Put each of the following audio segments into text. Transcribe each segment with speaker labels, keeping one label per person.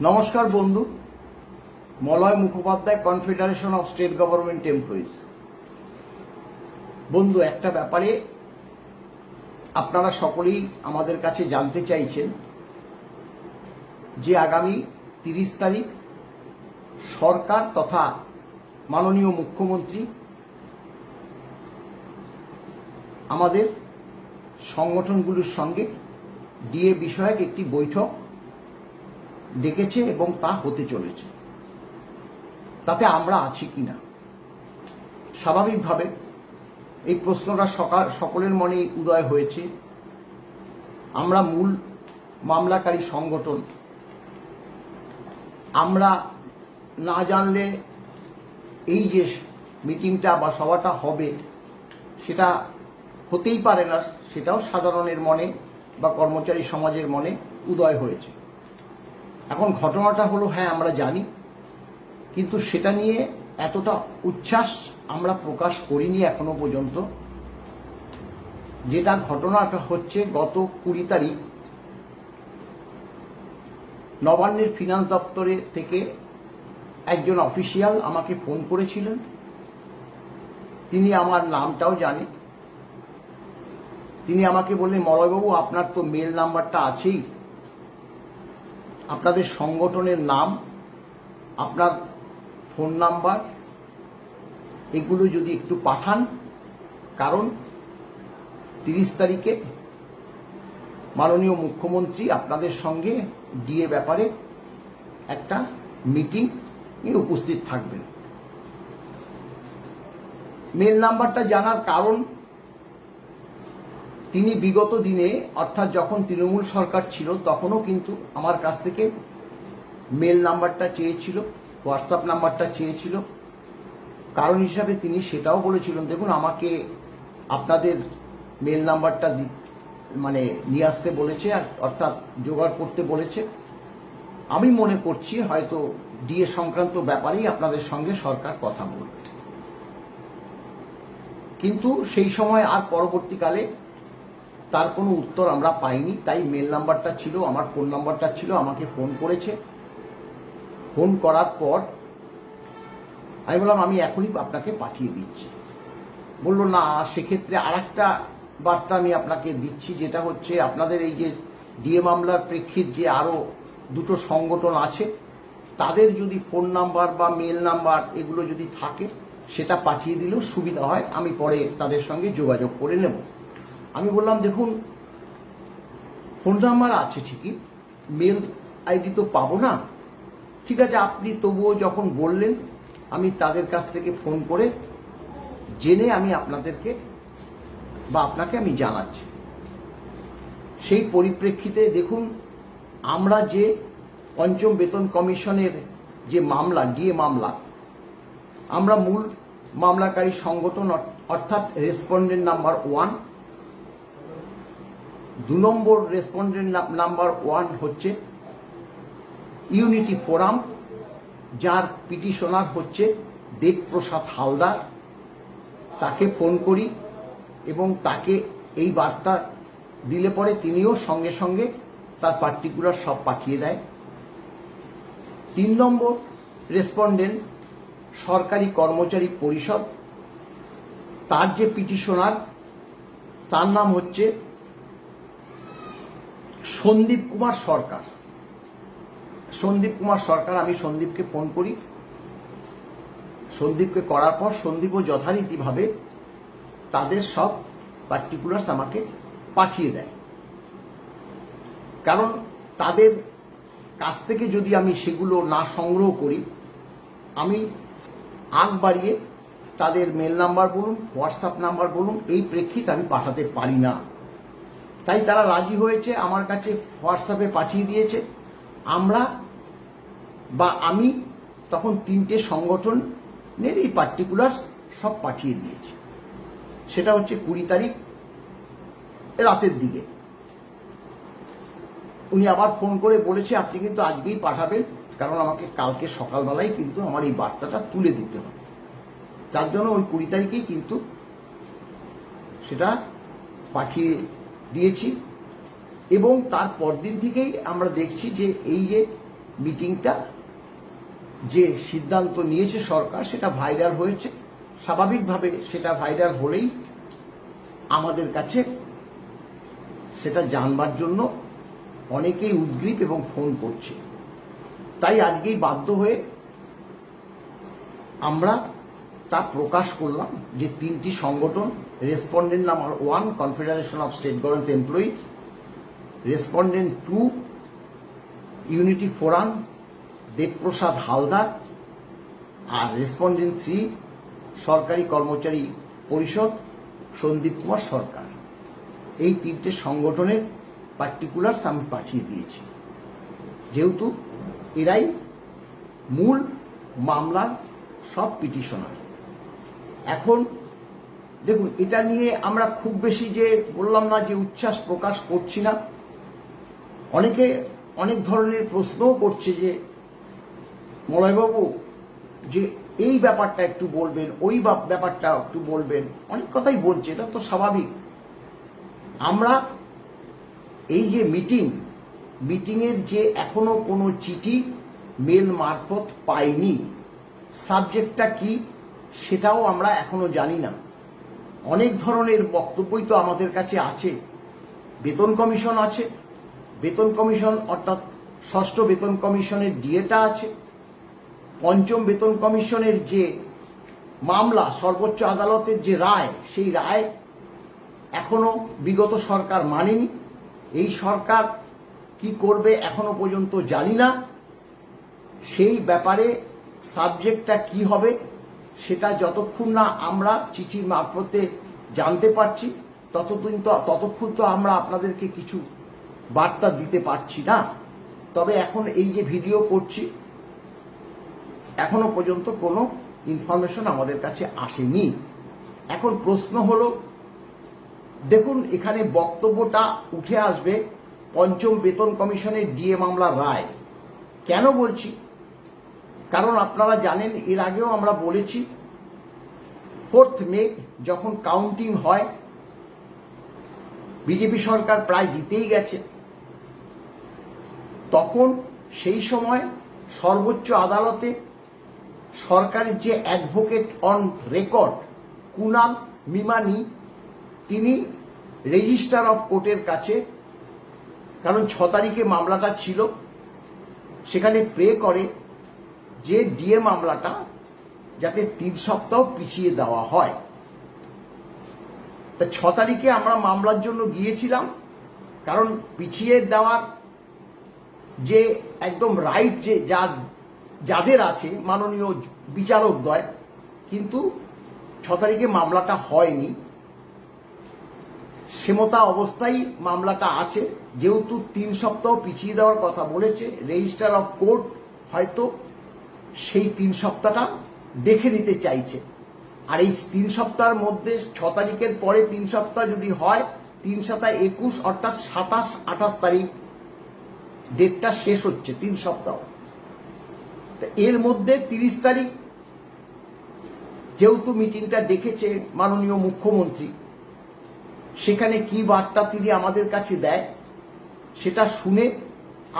Speaker 1: নমস্কার বন্ধু। Malay Mukhopadhyay, confederation of state government employees. বন্ধু, একটা ব্যাপারে আপনারা সকলেই আমাদের কাছে জানতে চাইছেন যে আগামী 30 তারিখ সরকার তথা মাননীয় মুখ্যমন্ত্রী আমাদের সংগঠনগুলোর সঙ্গে ডিএ বিষয়ক একটি বৈঠক ডেকেছে এবং তা হতে চলেছে। তাতে আমরা আছি কিনা? স্বাভাবিকভাবে এই প্রশ্নটা সকলের মনেই উদয় হয়েছে। আমরা মূল মামলাকারী সংগঠন, আমরা না জানলে এই যে মিটিংটা বা সভাটা হবে সেটা হতেই পারে না, সেটাও সাধারণের মনে বা কর্মচারী সমাজের মনে উদয় হয়েছে। এখন ঘটনাটা হলো, হ্যাঁ আমরা জানি, কিন্তু সেটা নিয়ে এতটা উচ্ছ্বাস আমরা প্রকাশ করিনি এখনো পর্যন্ত। যেটা ঘটনাটা হচ্ছে, গত 20 তারিখ নবান্নের ফিনান্স দপ্তরে থেকে একজন অফিসিয়াল আমাকে ফোন করেছিলেন। তিনি আমার নামটাও জানেন। তিনি আমাকে বললেন, মলয়বাবু, আপনার তো মেল নাম্বারটা আছেই, আপনাদের সংগঠনের নাম, আপনার ফোন নাম্বার, এগুলো যদি একটু পাঠান, কারণ 30 তারিখে মাননীয় মুখ্যমন্ত্রী আপনাদের সঙ্গে ডিএ ব্যাপারে একটা মিটিং উপস্থিত থাকবেন। মেল নাম্বারটা জানার কারণ, তিনি বিগত দিনে, অর্থাৎ যখন তৃণমূল সরকার ছিল তখনও কিন্তু আমার কাছ থেকে মেল নাম্বারটা চেয়েছিল, হোয়াটসঅ্যাপ নাম্বারটা চেয়েছিল। কারণ হিসাবে তিনি সেটাও বলেছিলেন, দেখুন আমাকে আপনাদের মেল নাম্বারটা নিয়ে আসতে বলেছে, অর্থাৎ জোগাড় করতে বলেছে। আমি মনে করছি হয়তো ডিএ সংক্রান্ত ব্যাপারেই আপনাদের সঙ্গে সরকার কথা বলবে। কিন্তু সেই সময় আর পরবর্তীকালে তার কোনো উত্তর আমরা পাইনি। তাই মেল নাম্বারটা ছিল, আমার ফোন নাম্বারটা ছিল, আমাকে ফোন করেছে। ফোন করার পর আমি বললাম, আমি এখনই আপনাকে পাঠিয়ে দিচ্ছি। বলল, না, সেক্ষেত্রে আরেকটা বার্তা আমি আপনাকে দিচ্ছি, যেটা হচ্ছে আপনাদের এই যে ডিএ মামলার প্রেক্ষিত যে আরো দুটো সংগঠন আছে, তাদের যদি ফোন নাম্বার বা মেল নাম্বার এগুলো যদি থাকে, সেটা পাঠিয়ে দিলেও সুবিধা হয়, আমি পরে তাদের সঙ্গে যোগাযোগ করে নেব। আমি বললাম, দেখুন, ফোন নাম্বার আছে ঠিকই, মেল আইডি তো পাবো না। ঠিক আছে, আপনি তবুও যখন বললেন, আমি তাদের কাছ থেকে ফোন করে জেনে আমি আপনাদেরকে বা আপনাকে আমি জানাচ্ছি। সেই পরিপ্রেক্ষিতে দেখুন, আমরা যে পঞ্চম বেতন কমিশনের যে মামলা, ডিএ মামলা, আমরা মূল মামলাকারী সংগঠন, অর্থাৎ রেসপন্ডেন্ট নাম্বার 1। 2 নম্বর রেসপন্ডেন্ট নাম্বার 1 হচ্ছে ইউনিটি ফোরাম, যার পিটিশনার হচ্ছে দেবপ্রসাদ হালদার। তাকে ফোন করি এবং তাকে এই বার্তা দিলে পরে তিনিও সঙ্গে সঙ্গে তার পার্টিকুলার সব পাঠিয়ে দেয়। 3 নম্বর রেসপন্ডেন্ট সরকারি কর্মচারী পরিষদ, তার যে পিটিশনার, তার নাম হচ্ছে সন্দীপ কুমার সরকার। আমি সন্দীপকে ফোন করি। সন্দীপকে করার পর সন্দীপও যথারীতিভাবে তাদের সব পার্টিকুলার্স আমাকে পাঠিয়ে দেয়। কারণ তাদের কাছ থেকে যদি আমি সেগুলো না সংগ্রহ করি, আমি আগ বাড়িয়ে তাদের মেল নাম্বার বলুন, হোয়াটসঅ্যাপ নাম্বার বলুন, এই প্রেক্ষিতে আমি পাঠাতে পারি না। তাই তারা রাজি হয়েছে, আমার কাছে হোয়াটসঅ্যাপে পাঠিয়ে দিয়েছে। আমি তখন 3টে সংগঠনের এই পার্টিকুলার্স সব পাঠিয়ে দিয়েছি। সেটা হচ্ছে 20 তারিখ রাতের দিকে। উনি আবার ফোন করে বলেছে, আপনি কিন্তু আজকেই পাঠাবেন, কারণ আমাকে কালকে সকালবেলায় কিন্তু আমার এই বার্তাটা তুলে দিতে হবে। তার জন্য ওই 20 তারিখেই কিন্তু সেটা পাঠিয়ে দিয়েছি। এবং তার পরদিন থেকেই আমরা দেখছি যে এই যে মিটিংটা যে সিদ্ধান্ত নিয়েছে সরকার সেটা ভাইরাল হয়েছে। স্বাভাবিকভাবে সেটা ভাইরাল হলেই আমাদের কাছে সেটা জানবার জন্য অনেকেই উদ্গ্রীব এবং ফোন করছে। তাই আজকেই বাধ্য হয়ে আমরা তা প্রকাশ করলাম যে 3টি সংগঠন, respondent number 1 confederation of state government employees, respondent 2 unity forum Debprasad Haldar, আর রেসপন্ডেন্ট 3 সরকারি কর্মচারী পরিষদ সন্দীপ কুমার সরকার। এই 3টে সংগঠনের পার্টিকুলার্স আমি পাঠিয়ে দিয়েছি, যেহেতু এরাই মূল মামলার সব পিটিশনার। এখন দেখুন, এটা নিয়ে আমরা খুব বেশি যে বললাম না যে উচ্ছ্বাস প্রকাশ করছি না। অনেকে অনেক ধরনের প্রশ্নও করছে যে মলয়বাবু যে এই ব্যাপারটা একটু বলবেন, ওই ব্যাপারটা একটু বলবেন, অনেক কথাই বলছে, এটা তো স্বাভাবিক। আমরা এই যে মিটিংয়ের যে এখনো কোনো চিঠি মেল মারফত পাইনি, সাবজেক্টটা কি সেটাও আমরা এখনো জানি না। অনেক ধরনের বক্তব্যই তো আমাদের কাছে আছে। বেতন কমিশন আছে, বেতন কমিশন অর্থাৎ 6ষ্ঠ বেতন কমিশনের ডিএটা আছে, 5ম বেতন কমিশনের যে মামলা সর্বোচ্চ আদালতের যে রায়, সেই রায় এখনো বিগত সরকার মানেনি। এই সরকার কি করবে এখনো পর্যন্ত জানি না। সেই ব্যাপারে সাবজেক্টটা কি হবে সেটা যতক্ষণ না আমরা চিঠির মারফতে জানতে পারছি ততক্ষণ তো আমরা আপনাদেরকে কিছু বার্তা দিতে পারছি না। তবে এখন এই যে ভিডিও করছি, এখনো পর্যন্ত কোনো ইনফরমেশন আমাদের কাছে আসেনি। এখন প্রশ্ন হলো, দেখুন এখানে বক্তব্যটা উঠে আসবে 5ম বেতন কমিশনের ডিএ মামলার রায়। কেন বলছি? কারণ আপনারা জানেন, এর আগেও আমরা বলেছি 4th মে যখন কাউন্টিং হয়, বিজেপি সরকার প্রায় জিতেই গেছে, তখন সেই সময় সর্বোচ্চ আদালতে সরকারের যে advocate on record Kunal Mimani, তিনি রেজিস্ট্রার অফ কোর্টের কাছে, কারণ 6 তারিখে মামলাটা ছিল, সেখানে প্রে করে যে ডিএ মামলাটা যাতে 3 সপ্তাহ পিছিয়ে দেওয়া হয়। তা 6 তারিখে আমরা মামলার জন্য গিয়েছিলাম, কারণ পিছিয়ে দেওয়ার যে একদম রাইট যে যাদের আছে মাননীয় বিচারকদ্বয়, কিন্তু 6 তারিখে মামলাটা হয়নি। সেমতা অবস্থায় মামলাটা আছে, যেহেতু 3 সপ্তাহ পিছিয়ে দেওয়ার কথা বলেছে, রেজিস্ট্রার অফ কোর্ট হয়তো সেই 3 সপ্তাহটা দেখে নিতে চাইছে। আর এই 3 সপ্তাহের মধ্যে 6 তারিখের পরে 3 সপ্তাহ যদি হয়, 3 7 21 অর্থাৎ 27 28 তারিখ ডেটটা শেষ হচ্ছে 3 সপ্তাহ। এর মধ্যে 30 তারিখ যেহেতু মিটিংটা ডেকেছে মাননীয় মুখ্যমন্ত্রী, সেখানে কি বার্তা তিনি আমাদের কাছে দেয় সেটা শুনে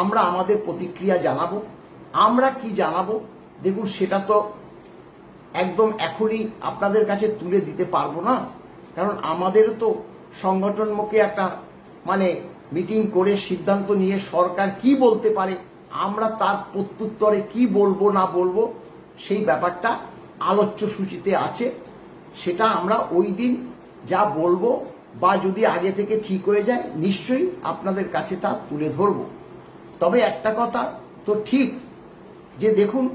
Speaker 1: আমরা আমাদের প্রতিক্রিয়া জানাবো। আমরা কি জানাবো দেখুন, সেটা তো একদম এখনই আপনাদের কাছে তুলে দিতে পারবো না, কারণ আমাদেরও তো সংগঠনমুখী একটা মিটিং করে সিদ্ধান্ত নিয়ে সরকার কি বলতে পারে, আমরা তার প্রত্যুত্তরে কি বলবো না বলবো সেই ব্যাপারটা আলোচ্য সূচিতে আছে। সেটা আমরা ওই দিন যা বলবো বা যদি আগে থেকে ঠিক হয়ে যায় নিশ্চয়ই আপনাদের কাছে তা তুলে ধরব। তবে একটা কথা তো ঠিক যে দেখুন,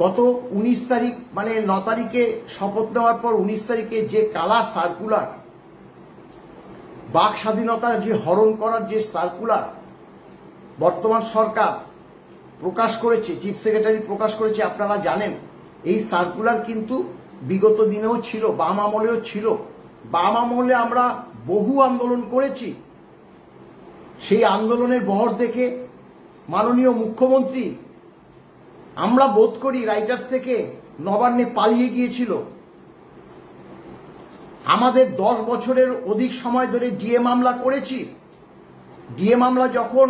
Speaker 1: গত 19 তারিখ 9 তারিখে শপথ নেওয়ার পর 19 তারিখে যে কালার সার্কুলার, বাক স্বাধীনতা যে হরণ করার যে সার্কুলার বর্তমান সরকার প্রকাশ করেছে, চিফ সেক্রেটারি প্রকাশ করেছে, আপনারা জানেন এই সার্কুলার কিন্তু বিগত দিনেও ছিল, বাম আমলেও ছিল। বাম আমলে আমরা বহু আন্দোলন করেছি, সেই আন্দোলনের বহর দেখে মাননীয় মুখ্যমন্ত্রী, আমরা বোধ করি রাইটার্স থেকে নবান্নে পালিয়ে গিয়েছিল। আমাদের 10 বছরের অধিক সময় ধরে ডিএ মামলা করেছি। ডিএ মামলা যখন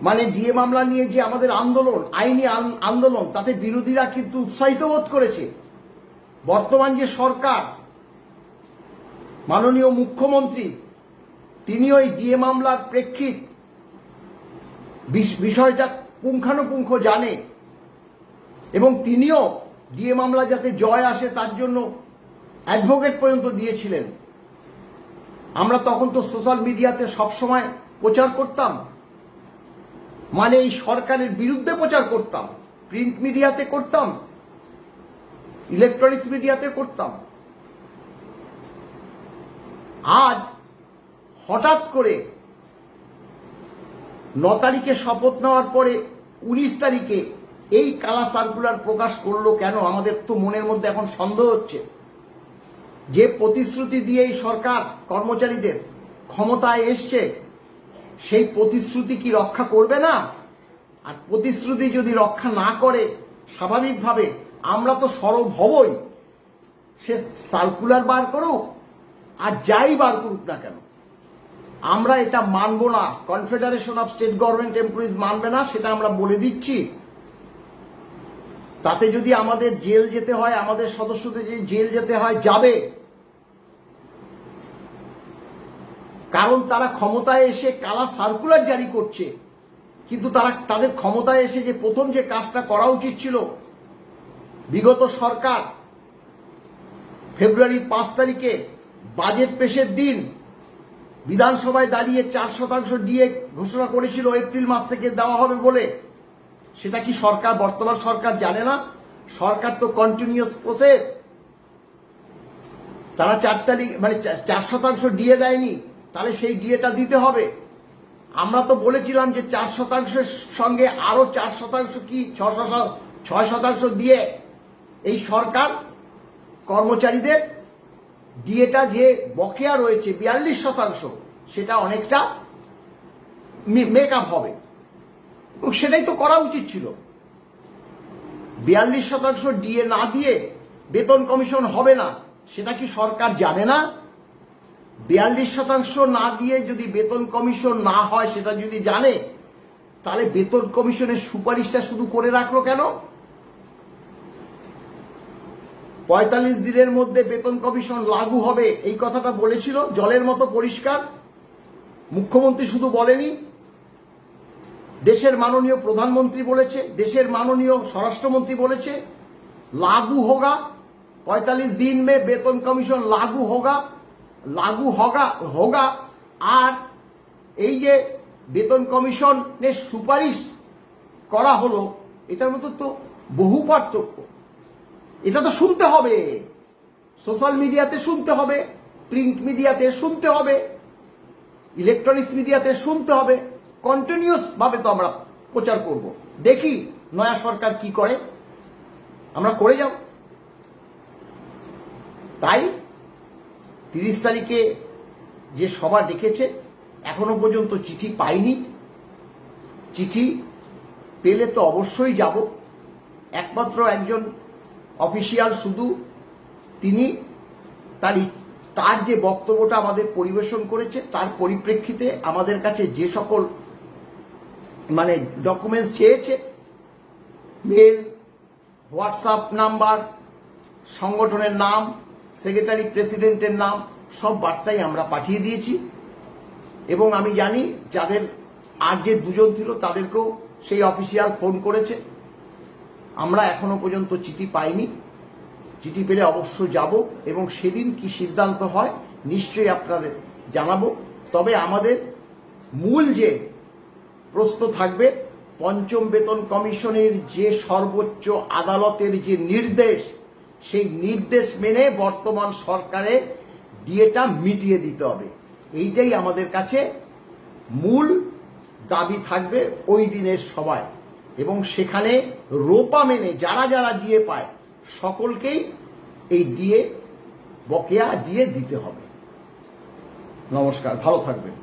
Speaker 1: মানে ডিএ মামলা নিয়ে যে আমাদের আন্দোলন, আইনি আন্দোলন, তাতে বিরোধীরা কিন্তু উৎসাহিত বোধ করেছে। বর্তমান যে সরকার, মাননীয় মুখ্যমন্ত্রী, তিনিও এই ডিএ মামলার প্রেক্ষিত বিষয়টা পুঙ্খানুপুঙ্খ জানে এবং তিনিও ডিএ মামলা যাতে জয় আসে তার জন্য অ্যাডভোকেট পর্যন্ত দিয়েছিলেন। আমরা তখন তো সোশ্যাল মিডিয়াতে সবসময় প্রচার করতাম, মানে এই সরকারের বিরুদ্ধে প্রচার করতাম, প্রিন্ট মিডিয়াতে করতাম, ইলেকট্রনিক্স মিডিয়াতে করতাম। আজ হঠাৎ করে 9 তারিখে শপথ নেওয়ার পরে 19 তারিখে এই কালা সার্কুলার প্রকাশ করলো কেন? আমাদের তো মনের মধ্যে এখন সন্দেহ হচ্ছে যে প্রতিশ্রুতি দিয়ে এই সরকার কর্মচারীদের ক্ষমতায় এসছে, সেই প্রতিশ্রুতি কি রক্ষা করবে না? আর প্রতিশ্রুতি যদি রক্ষা না করে, স্বাভাবিকভাবে আমরা তো সরব হবই। সে সার্কুলার বার করুক আর যাই বার করুক না কেন, আমরা এটা মানব না। Confederation of state government employees মানবে না, সেটা আমরা বলে দিচ্ছি। তাতে যদি আমাদের জেল যেতে হয়, আমাদের সদস্যদের যে জেল যেতে হয়, যাবে। কারণ তারা ক্ষমতায় এসে কালা সার্কুলার জারি করছে, কিন্তু তাদের ক্ষমতায় এসে যে প্রথম যে কাজটা করা উচিত ছিল, বিগত সরকার ফেব্রুয়ারির 5 তারিখে বাজেট পেশের দিন বিধানসভায় দাঁড়িয়ে 4% ডিএ ঘোষণা করেছিল এপ্রিল মাস থেকে দেওয়া হবে বলে। সেটা কি সরকার, বর্তমান সরকার জানে না? সরকার তো কন্টিনিউয়াস প্রসেস। তারা 4 তারিখ মানে 4% ডিএ দেয়নি, তাহলে সেই ডিএটা দিতে হবে। আমরা তো বলেছিলাম যে 4%-এর সঙ্গে আরো 4% কি 6% দিয়ে এই সরকার কর্মচারীদের ডিএটা যে বকেয়া রয়েছে 42%, সেটা অনেকটা মেকআপ হবে। সেটাই তো করা উচিত ছিল। 42% ডিএ না দিয়ে বেতন কমিশন হবে না, সেটা কি সরকার জানে না? 42% না দিয়ে যদি বেতন কমিশন না হয়, সেটা যদি জানে, তাহলে বেতন কমিশনের সুপারিশটা শুধু করে রাখলো কেন? 45 দিনের মধ্যে বেতন কমিশন লাগু হবে, এই কথাটা বলেছিল জলের মতো পরিষ্কার। মুখ্যমন্ত্রী শুধু বলেনি, দেশের মাননীয় প্রধানমন্ত্রী বলেছে, দেশের মাননীয় স্বরাষ্ট্রমন্ত্রী বলেছে লাগু হোগা, 45 दिन में বেতন কমিশন লাগু হোগা, লাগু হোগা। আর এই যে বেতন কমিশনের সুপারিশ করা হলো, এটার মধ্যে তো বহু পার্থক্য। এটা তো শুনতে হবে, সোশ্যাল মিডিয়াতে শুনতে হবে, প্রিন্ট মিডিয়াতে শুনতে হবে, ইলেকট্রনিক্স মিডিয়াতে শুনতে হবে। কন্টিনিউয়াস ভাবে তো আমরা প্রচার করব। দেখি নয়া সরকার কি করে, আমরা করে যাব। তাই 30 তারিখে যে সভা ডেকেছে, এখনো পর্যন্ত চিঠি পাইনি। চিঠি পেলে তো অবশ্যই যাব। একমাত্র একজন অফিসিয়াল শুধু তিনি তার যে বক্তব্যটা আমাদের পরিবেশন করেছে, তার পরিপ্রেক্ষিতে আমাদের কাছে যে সকল মানে ডকুমেন্টস চেয়েছে, মেল, হোয়াটসঅ্যাপ নাম্বার, সংগঠনের নাম, সেক্রেটারি প্রেসিডেন্টের নাম, সব বার্তাই আমরা পাঠিয়ে দিয়েছি। এবং আমি জানি যাদের আর যে 2 জন ছিল তাদেরকেও সেই অফিসিয়াল ফোন করেছে। আমরা এখনো পর্যন্ত চিঠি পাইনি। চিঠি পেলে অবশ্য যাব এবং সেদিন কি সিদ্ধান্ত হয় নিশ্চয়ই আপনাদের জানাবো। তবে আমাদের মূল যে প্রশ্ন থাকবে, পঞ্চম বেতন কমিশনের যে সর্বোচ্চ আদালতের যে নির্দেশ, সেই নির্দেশ মেনে বর্তমান সরকারের ডিএটা মিটিয়ে দিতে হবে। এইটাই আমাদের কাছে মূল দাবি থাকবে ওই দিনের সভায়। এবং সেখানে রোপা মেনে যারা যারা ডিএ পায় সকলকেই এই ডিএ বকেয়া ডিএ দিতে হবে। নমস্কার, ভালো থাকবেন।